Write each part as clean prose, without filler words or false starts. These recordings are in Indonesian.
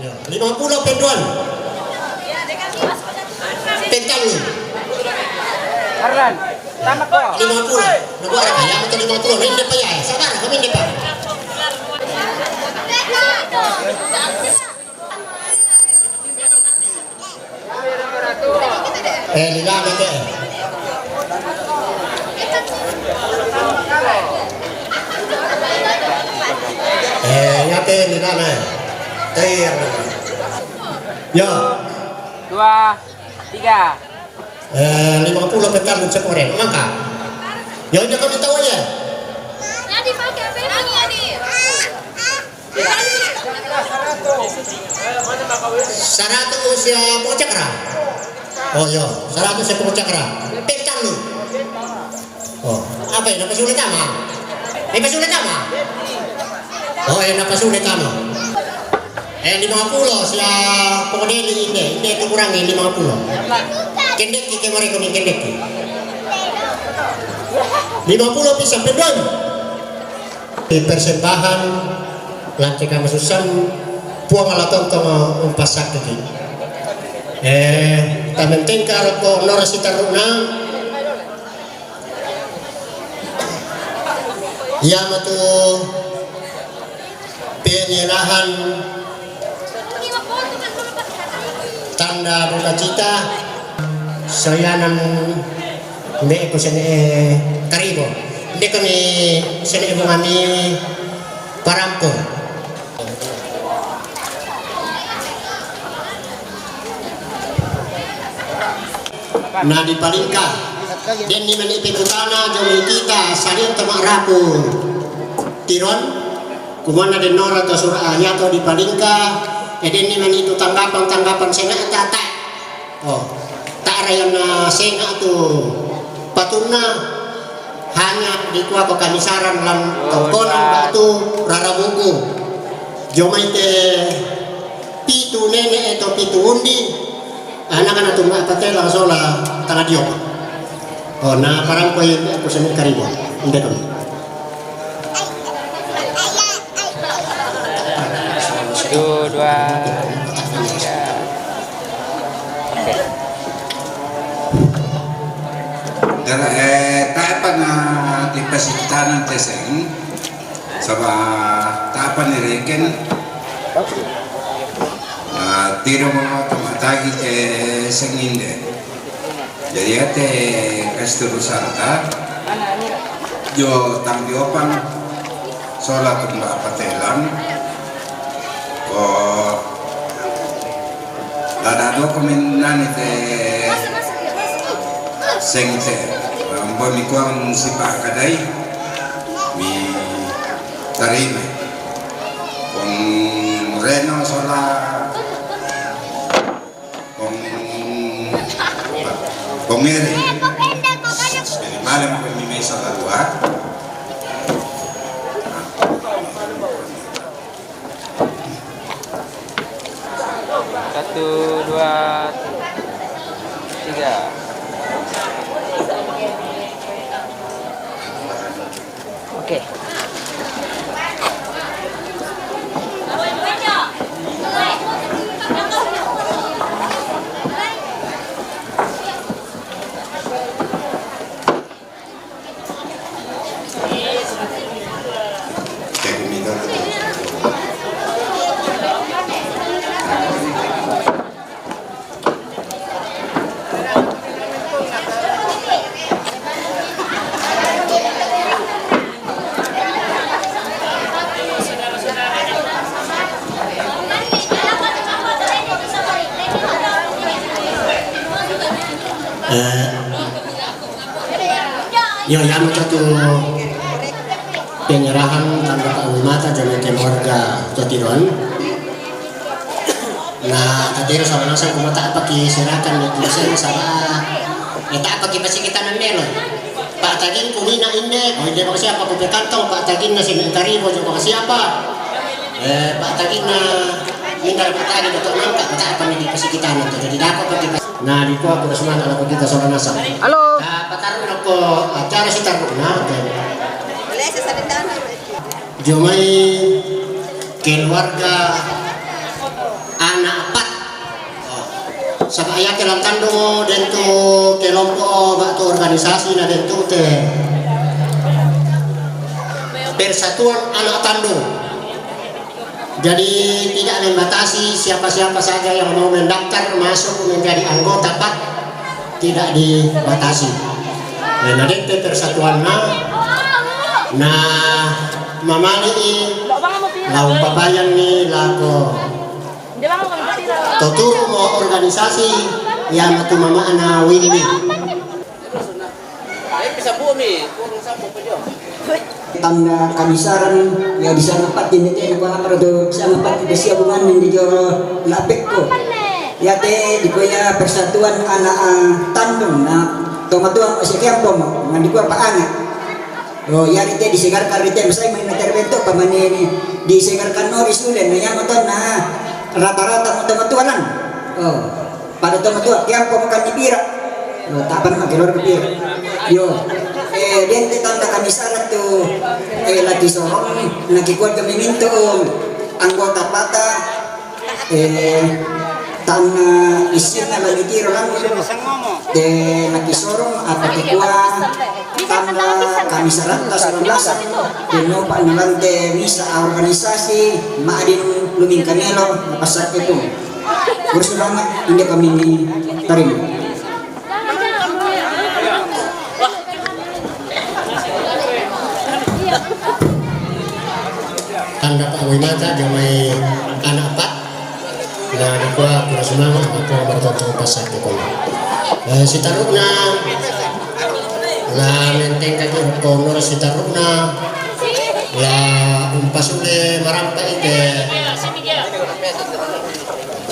Ya, 50 penduan. Pental ni. Arlan, tama ko. 50. Nagwara kaya mo 50. Hindi pa yan. Sabar, kami hindi pa. Ligamit eh. Yate ligamit. Tayo. Ya. 2, 3. 50 pental sa koren. Mangka. Ya udah kami tahu ya. Nadi pakai apa lagi Nadi? 100 usia pocakra. Oh iya, 100 usia pocakra. Pental lu. Oh, apa ya? Napasulit tama? Napasulit tama? Oh, napasulit tama. 50 siya pemodeli ini itu kurangi 50. Kendek ke mereka ni kendek. 50 bisa pedon. Di persembahan lantai kama susan puang ala tontong umpasak tadi. Tamen tengkar ko norasi taruna. Ya matu penyerahan tanda duka cita sayanan me ko sene karibo hindi kami sene mo kami parampon na di palingka den ni mani pikutana jomi kita sarian tama rapu tiron kumana den nora to suranya to di palingka eden ni mani itu tanggapan sena tata oh tak rayan na sena tu patuna hanya di kuah kamisaran lam tongkonan batu rarabuku jomai te pitu nene atau pitu undi anak-anak tu apa teh langsung lah tengah diop oh nah parang ko yung ako sa karibo hindi kami 1, 2, 3. Tapan na ipasitanan teseng sama tapan ni Reken tiro mo tumatagi ke senginde jadi ate kasturu santa jo tanggiopan sola tumba patelan ko lada dokumen nani te sengte ambo mi kuang si pak kadai mi tarime kong reno sola kong ere malam mi mesa dua 1, 2, 3. Oke. Yo yang satu penyerahan tanda mata jalan keluarga Jotiron. Nah, tadi sama nasa kumata apa ki serahkan itu saya sama kita apa ki pasti kita nandelo. Pak Tagin kumina inde, oh dia makasih apa kopi kantong Pak Tagin nasi karibo juga makasih apa. Pak Tagin na minta Pak Tagin untuk mangkat kita apa nih pasti kita nanti jadi dapat pasti. Nah di kuah kita semua kalau kita sama nasa. Halo. Nah, pataruh aku acara si taruh nah. Boleh sesalita. Jomai keluarga Saka ayah kelang tando dento kelompok atau organisasi na dento te Persatuan Anak Tando. Jadi tidak membatasi siapa-siapa saja yang mau mendaftar masuk menjadi anggota PAT, tidak dibatasi. Nah, dente persatuan nah mamani lau papayan ni lako toturu mo organisasi yang matu mama ana wini tanda kamisaran ya bisa napat din ite ko para do bisa napat di siya bungan di jo lapek ko ya te di ko ya persatuan anak tandong na tomatuang si kempo mo ngandi ko paanga oh ya ite disegarkan ite misai main intervento pamane ni disegarkan noris ulen na maton na rata-rata tomatuanan oh pada tomatuang kempo makan dibira oh tapan magelor kepir yo dente tanda kamisaran tu lagi sorong nakikuat kami minto anggota pata tanda isinya lagi tiro lang lagi sorong apa kikuat tanda kamisaran tas 19 dino pa nilante misa organisasi maadin luming kanelo pasak itu kursus banget hindi kami tarim. Tanda Pak Winata jamai anak Pak nah dikua pura semangat apa bertonton pasak itu si tarukna la menteng kaki konor si tarukna la umpasule marampa ite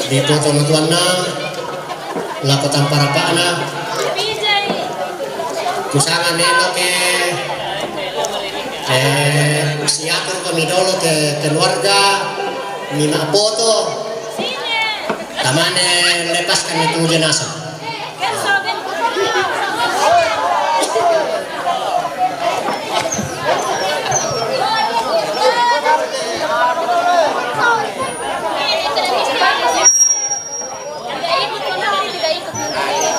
di foto matuanna la kotampara pakna kusangan neno ke siapkan kami dulu ke keluarga minta foto tamane lepaskan itu jenazah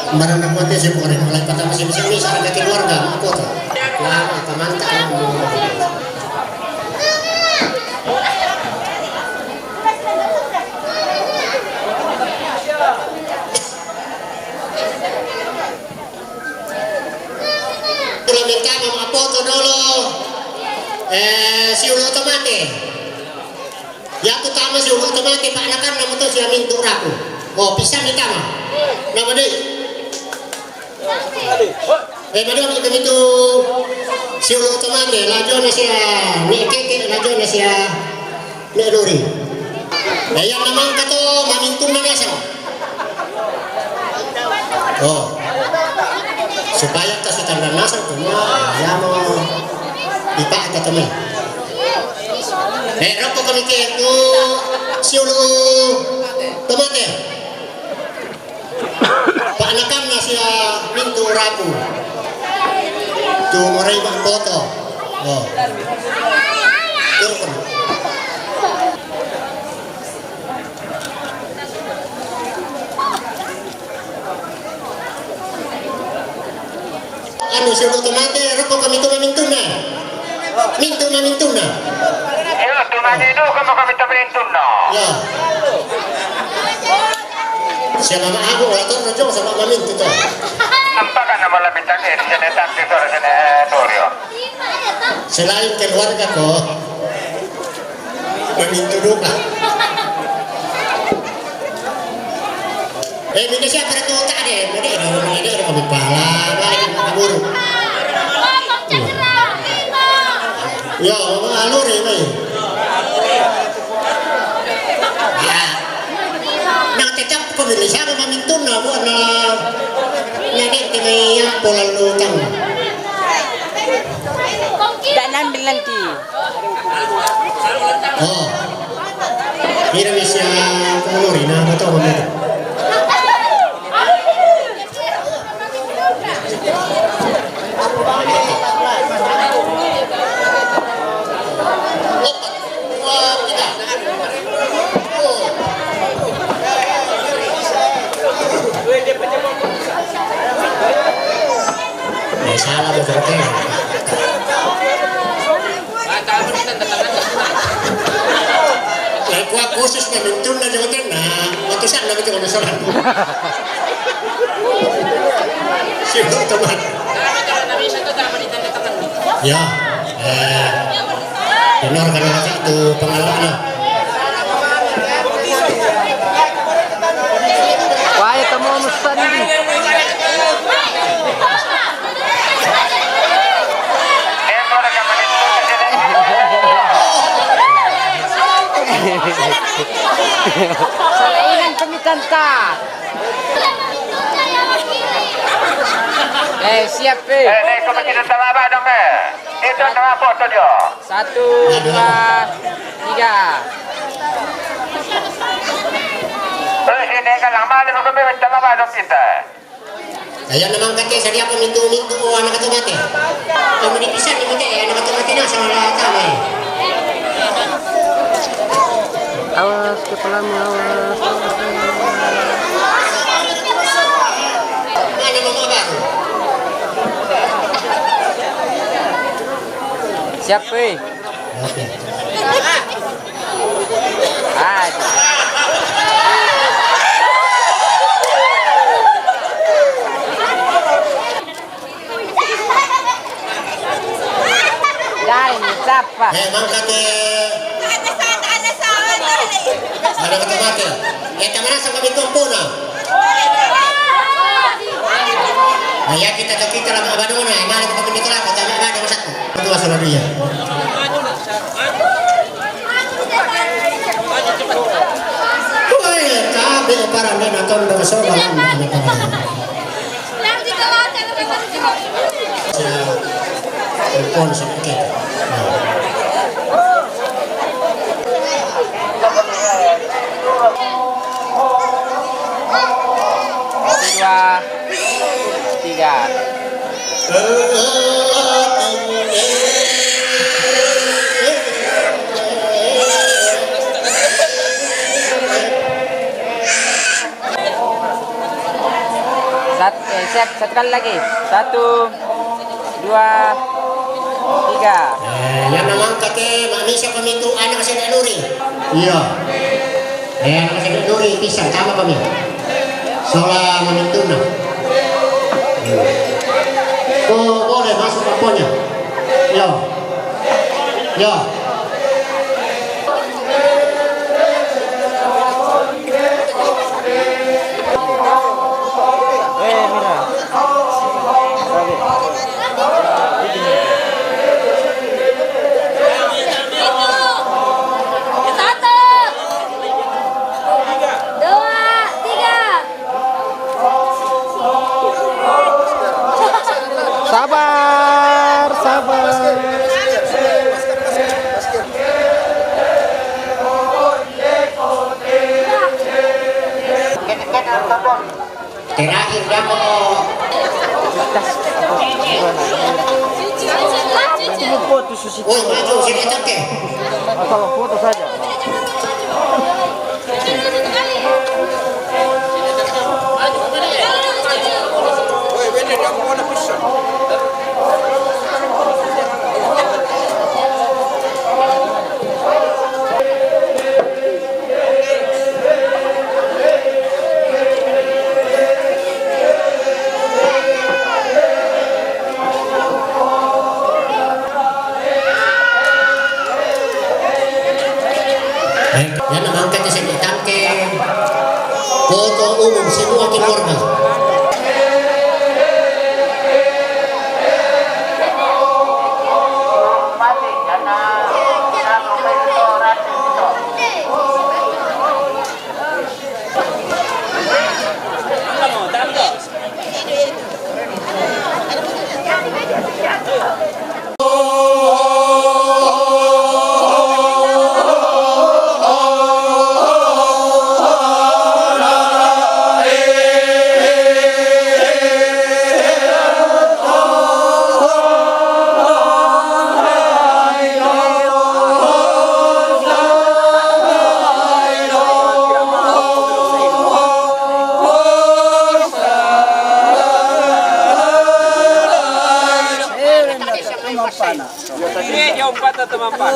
barang nak sih bukan mulai kata masih bisa ada keluarga foto wah mantap. Foto dulu si ulu otomate ya utama si ulu otomate pak anakan nama tu si amin turaku oh pisang di tama nama deh madam kita itu si ulu otomate lajo nasi ni keke lajo nasi ni lori yang namang kato mamintun na nasa oh supaya kasih tanda nasab semua ya mau ipak atau teman rokok kami ke itu siulu tomate pak anakan nasi mintu rapu tuh murai bang foto oh turun anu siulu tomate rokok kami tuh mamintuna Yo, tumani do kamu kami tamintuna. ya siapa mama aku atau rojong sama mamintu tuh Nampakan nama lebih tadi di sini tapi sore sini Torio. selain keluarga kok mamintu duka ini siapa itu tak ada ini ada kami pala lagi kabur ya alur ini ya nah tetap pemilih siapa mamintun na buat na nenek kami pola lutang Dan ambil nanti. oh ini bisa kumulori na betul betul salah mo sa akin. Kaya kuha kusis na mintun na yung hotel na matusan na ito kamasalan. Sino teman? Ya, benar kan lagi itu pengalaman. Wah, ya kamu mesti ini. Salainan kami tanta. Siap Nek, kau pergi tentang apa dong, itu tentang foto dia. 1, 2, 3. Ini kan lama ni kau pergi tentang apa dong kita. Kaya naman kati sa diya paminto-minto o anak ito mati. Kaya manipisan ni mati, anak ito mati na sa wala tama eh. Awas kepalamu, awas. Mana mo mga bago? Siap, Okay. Lain, siapa? Mangkate anak ito mati. Tama na sa kamitong po na. Kaya kita lang mga bago na. Mana ko pagpindito lang. Tama ba na masako. Ito sa labiya. Uy, kabe para na natondo sa balang. Nanti kalau ada orang Telepon sa kita. Dua, tiga. Siap, satu kali lagi. 1, 2, 3. Yan naman kate, mamisa kami ito anak kasi nanuri. Iya. Anak kasi nanuri, pisang, tama kami. Soalnya memintu na. Oh, boleh masuk kampungnya. Ya. Ya. Sabar, sabar. Terakhir dia mau Woi, maju sini ke. Masalah foto saja. Yan naman umpat atau mampat?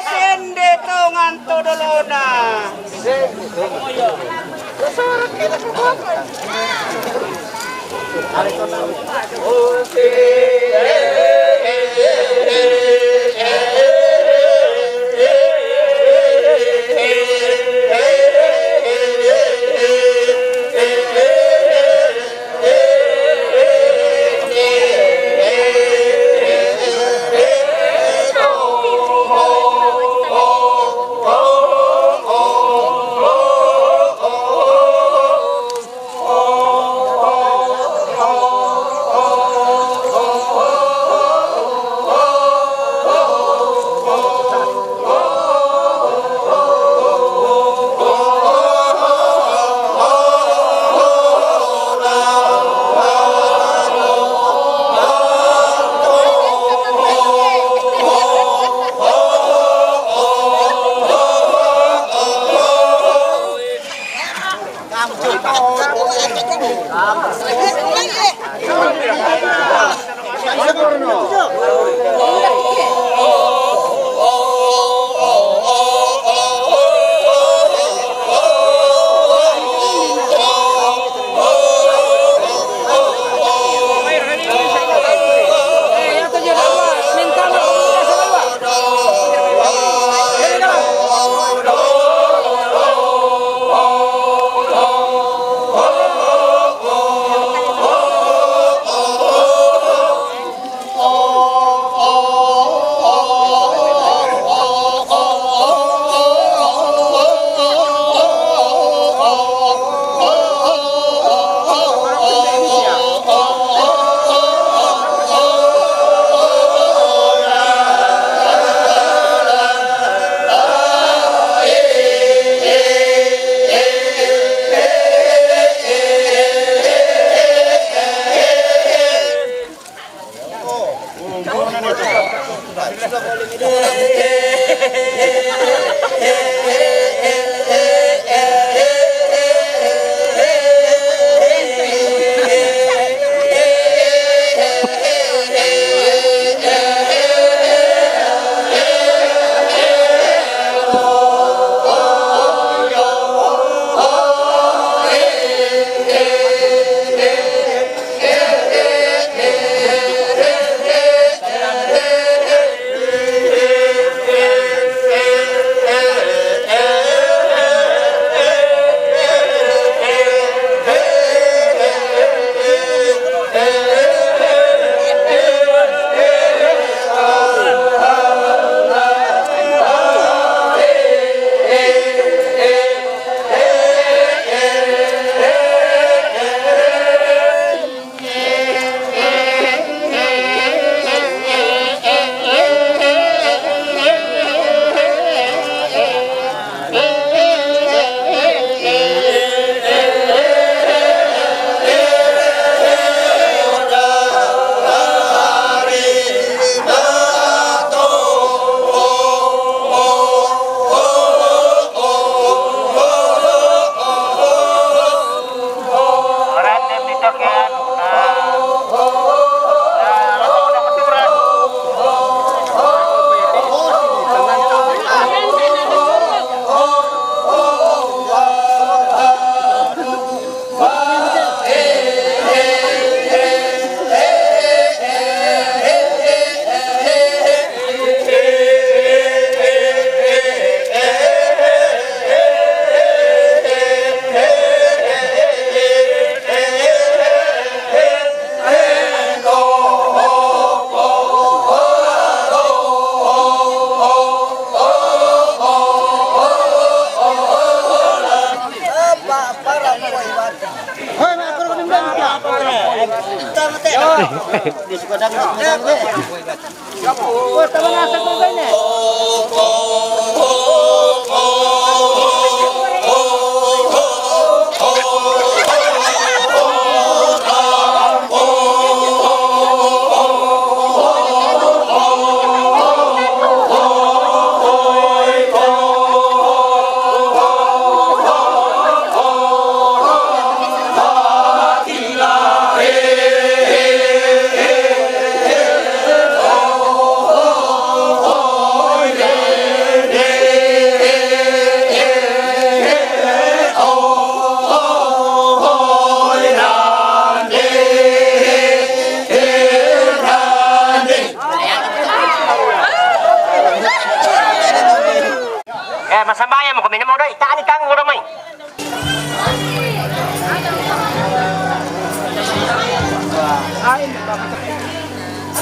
Sende tongan todolona. Masambaya mo kami na mo doy. Taan kang mo ramay.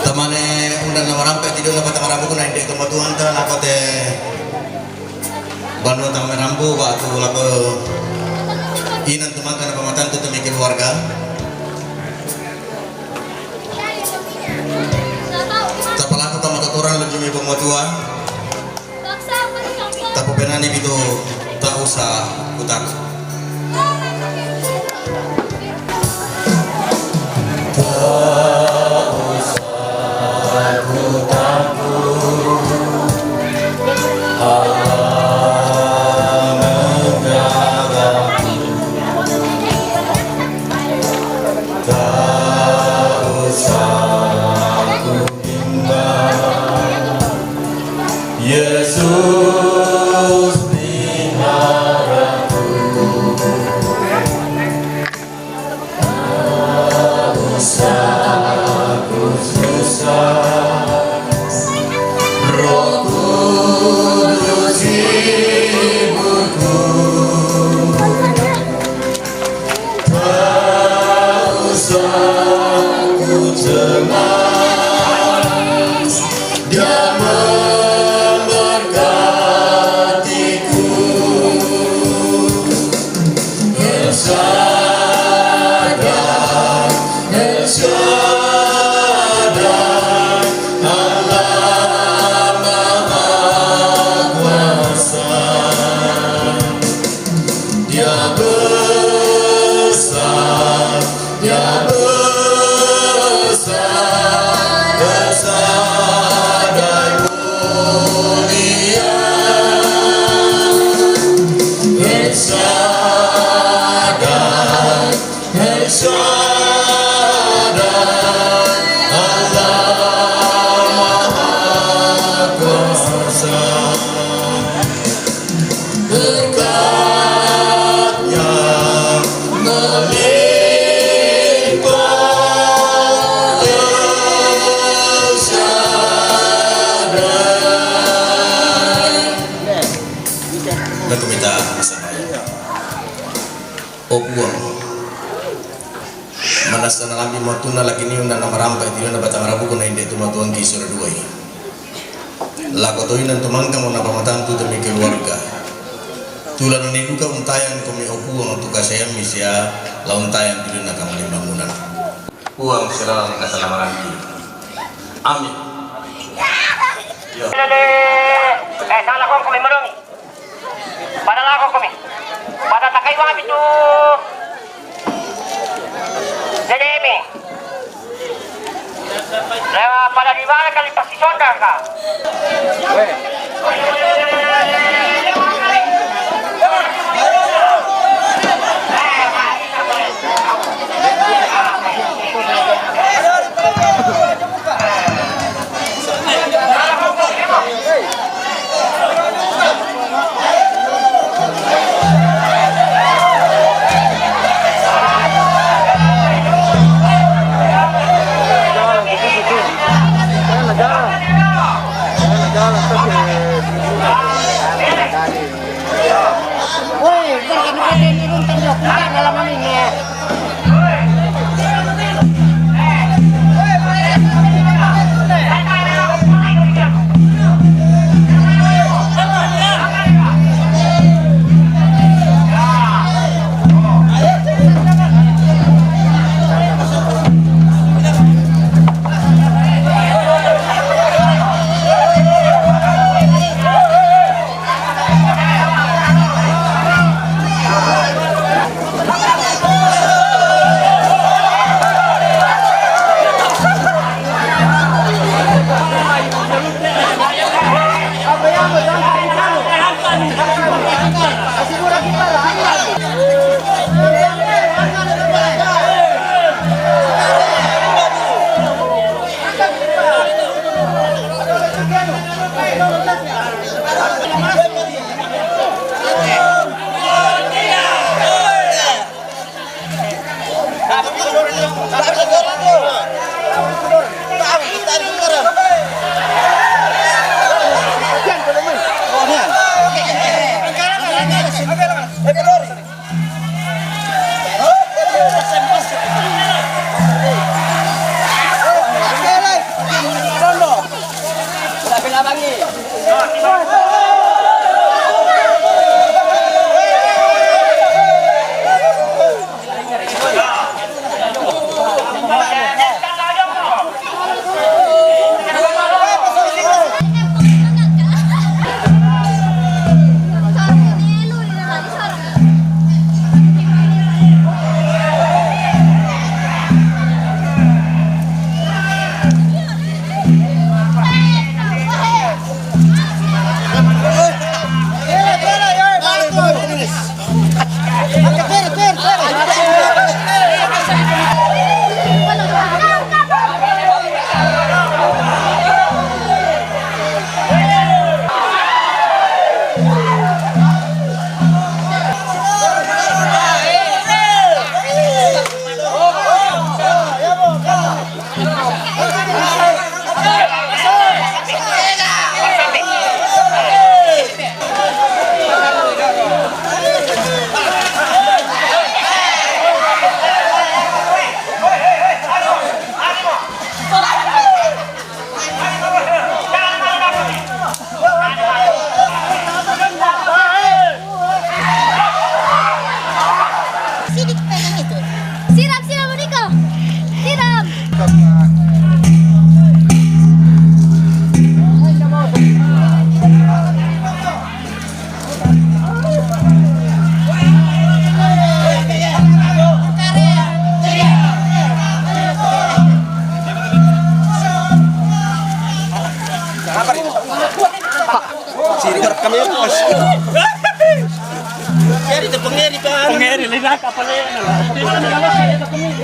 Tamane undan na marampe tidur na batang rambu na hindi kematuan ta na kote banu tang rambu batu lako inan teman kana pamatan tu temi keluarga tapalaku tamata orang lebih mi pematua tapu penani bitu tak usah putar Amen. Manas na kami mo tuna lagi niyo na namarampa ito na batang rabu ko na hindi tumatuang kisura duway. Lako to inan tumangka mo na pamatang tu demi keluarga. Tula na niduka untayan ko may upuang at tukasayang misya launtayan dito na kamaling bangunan. Uang sila ang kasalamaran dito. Amin. Salah ko kami malungi. Padala ko kami. Pada takay mga bito. Jeremy. Pada di mana kali pasti sonda ka? kami bos. Jadi itu pengeri kan. Pengeri lidah kapalnya. Di mana kalau itu pengeri.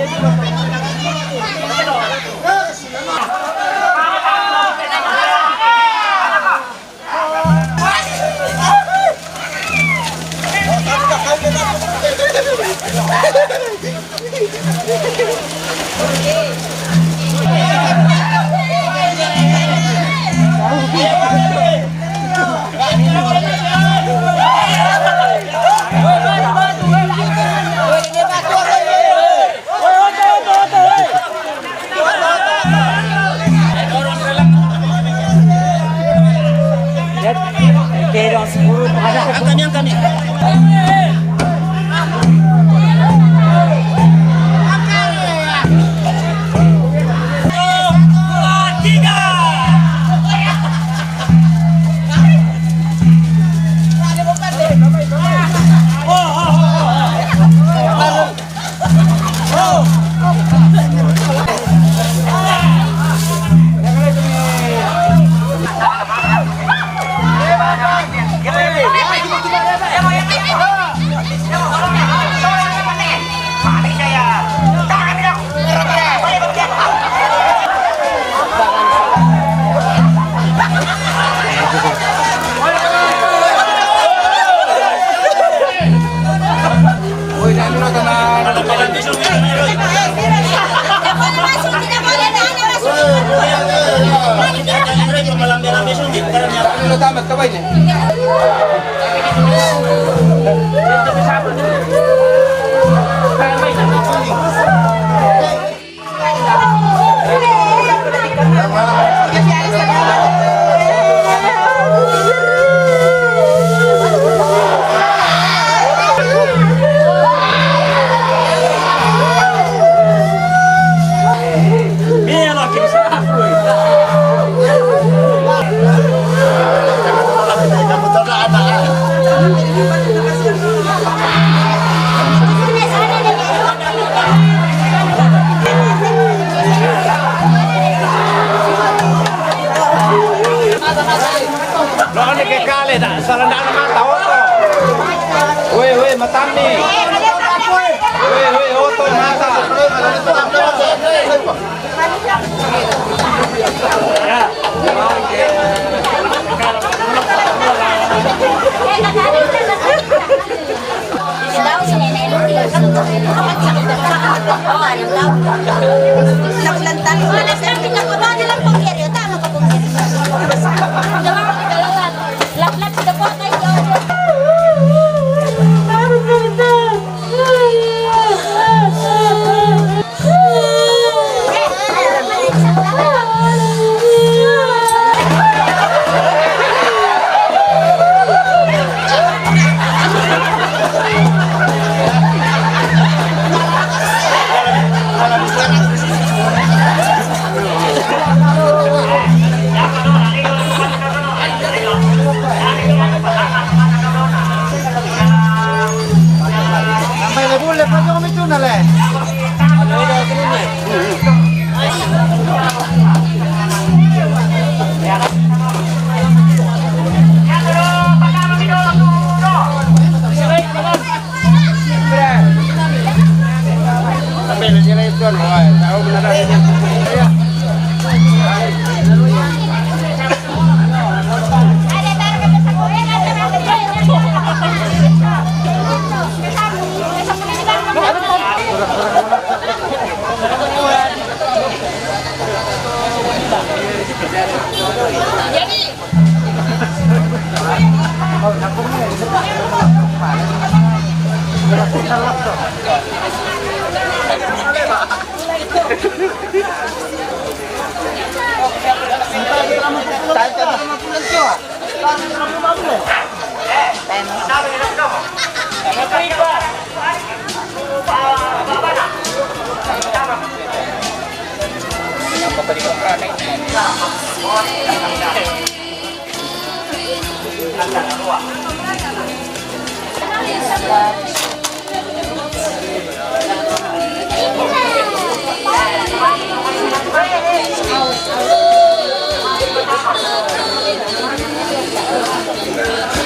Thank you.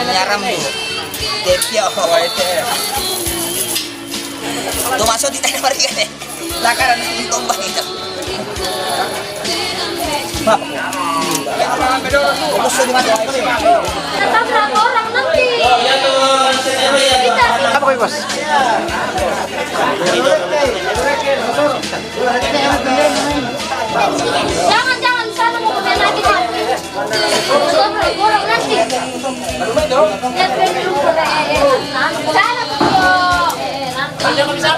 Nyaram bu, Devia, tuh masuk di tanah mereka deh, lakaran ini tombak itu. Tetap berapa orang nanti? Apa kau bos? Jangan sana mau kemana lagi kan? Berapa orang nanti? Lihat dulu sana tuh. Jangan bisa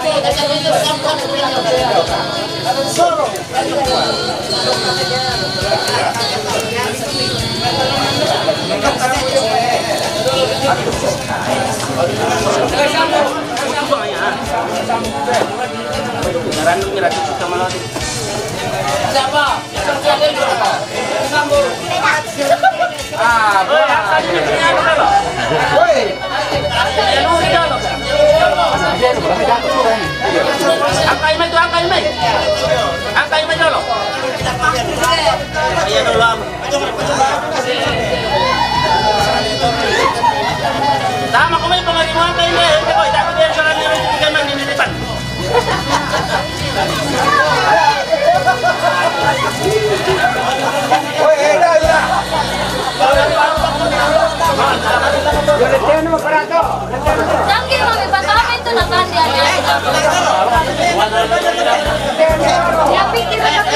Angkai mai dulu. Ayo dulu. Tama ko may pangalimuhan kayo na eh. Ikaw, dapat yan sa kanila yung kaman ninilipan. Jangan mami patama itu nakandi aja. Ya pikir awas.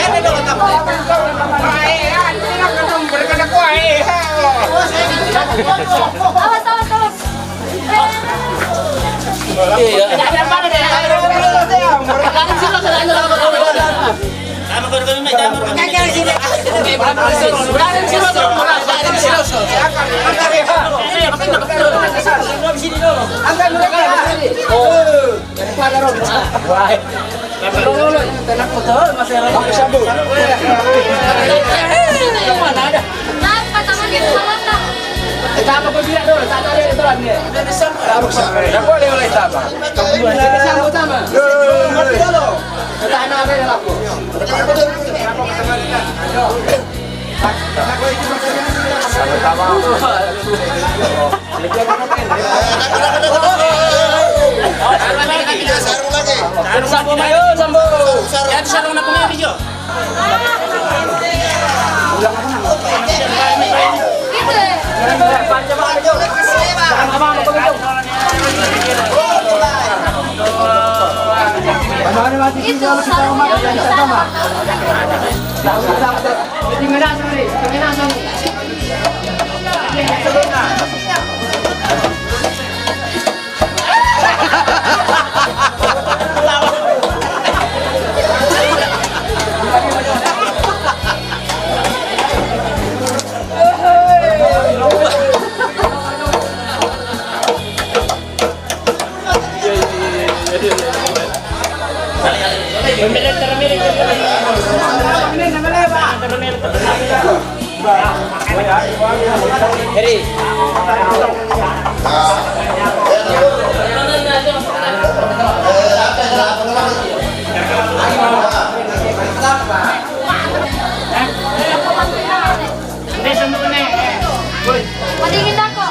Patingin ako.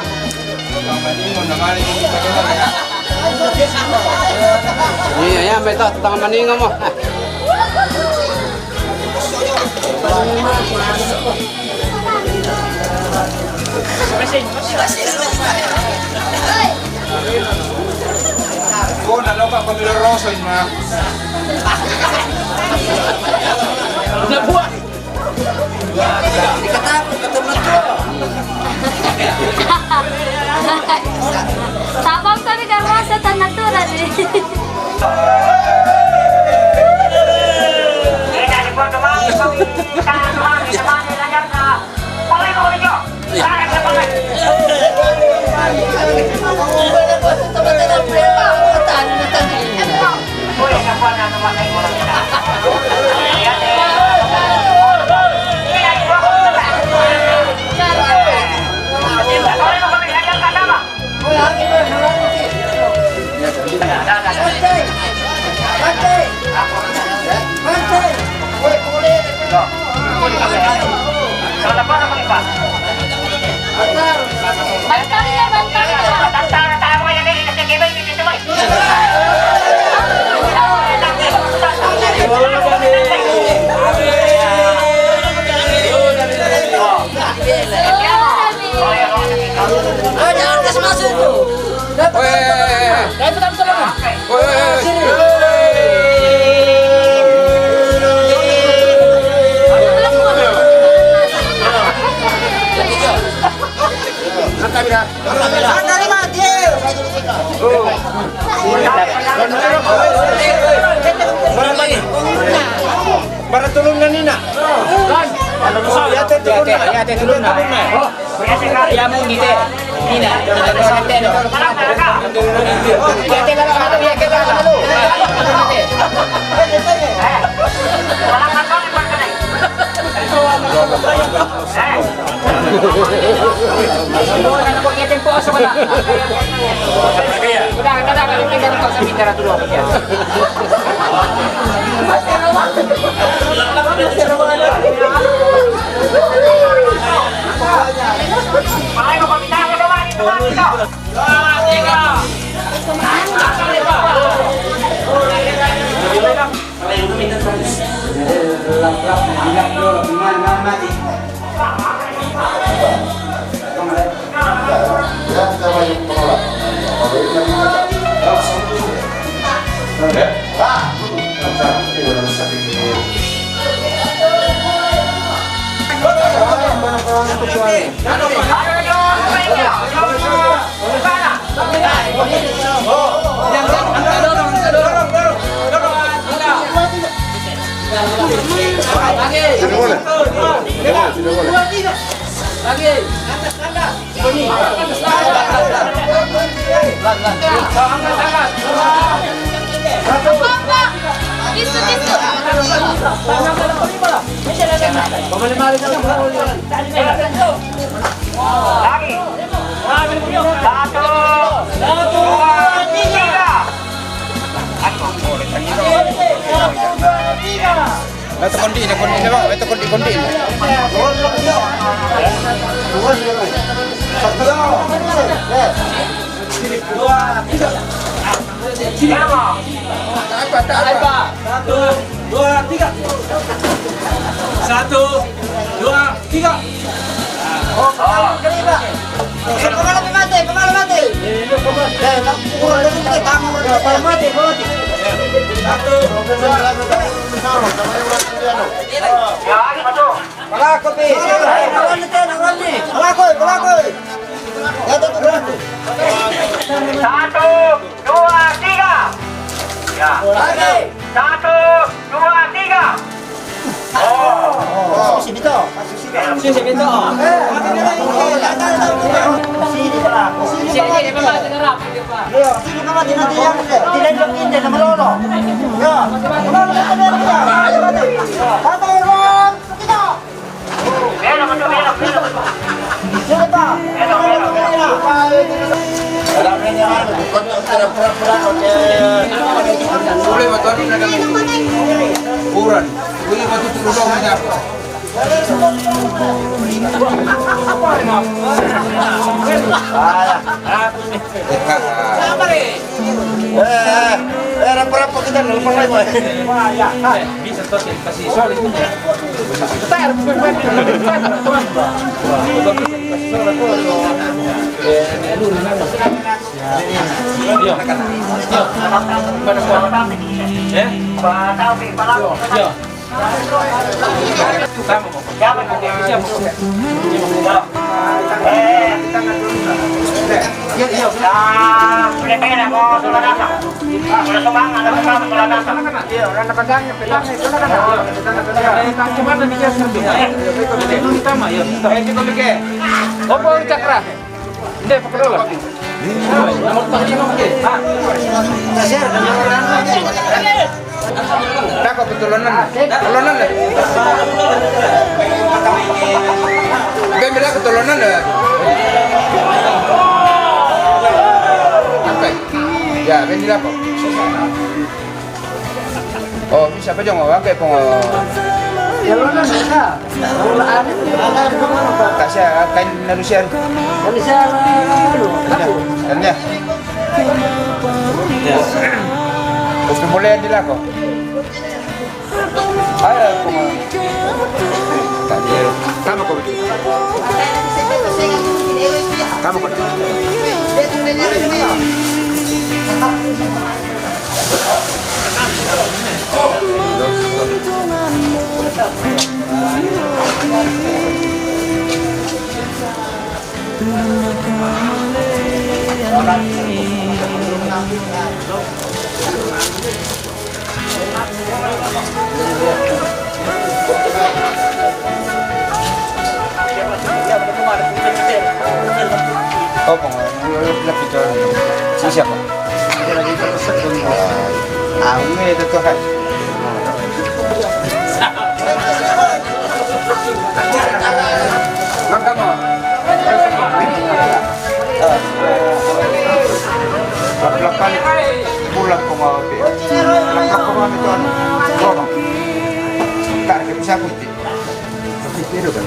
Iya, betul. Tentang maningan mo. Kung naloka ko nila Rosoy na. Nabuhat. Ikatakot, katulad ko. Sabang kami karwasa tan natural eh. Jadi, masuk itu. Kayak betul-betul. Para tulong na nina. Ya tulong na. Ya mo ngite. Nina, sate no. Kete ka lang ya kete ka lang. Lagi. 1, 2, 3. Ito kondi na ba? Ito kondi. Satu, dua, tiga. Ya. 1, 2, 3. Boleh betul ni nak ukuran. Boleh betul turun aja. Berapa kita nelfon lagi, boy? Bisa tosin kasih soal itu. Takut ketulanan. Ketulanan lah. Kan bila ketulanan lah. Sampai. Ya, ben bila kok. Oh, bisa apa jangan pakai pong. Ya lo nak bisa. Tak saya kain nalusian. Nalusian dulu. Ya. Ya. Terus mulai di lako. Ayo, kamu kok. Kamu kok. Oh, lebih jauh. Siapa? Dia lagi terus itu tuh hai. Kamu. Belakang bulan kemauti. Belakang kemauti itu gorong. Tak bisa putih. Putih itu kan.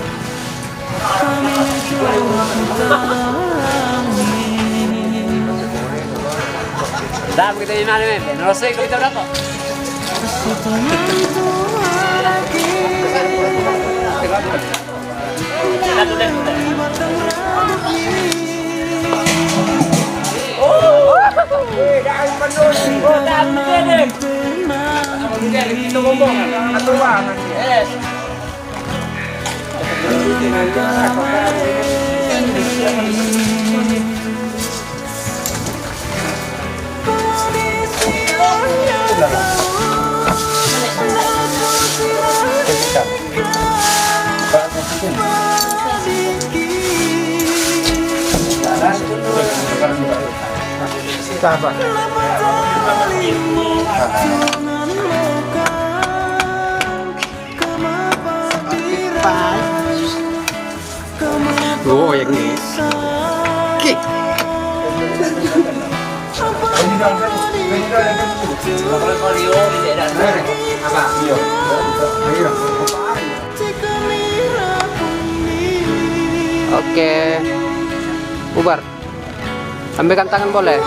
Dah begitu di mana nih? Nerosik kita berapa? Oh, yang ini. Kik. Oke. Bubar. Ambilkan tangan boleh.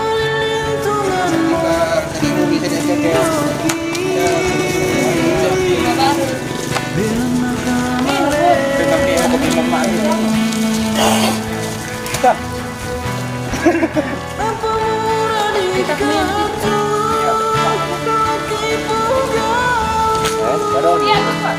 Iya, Pak.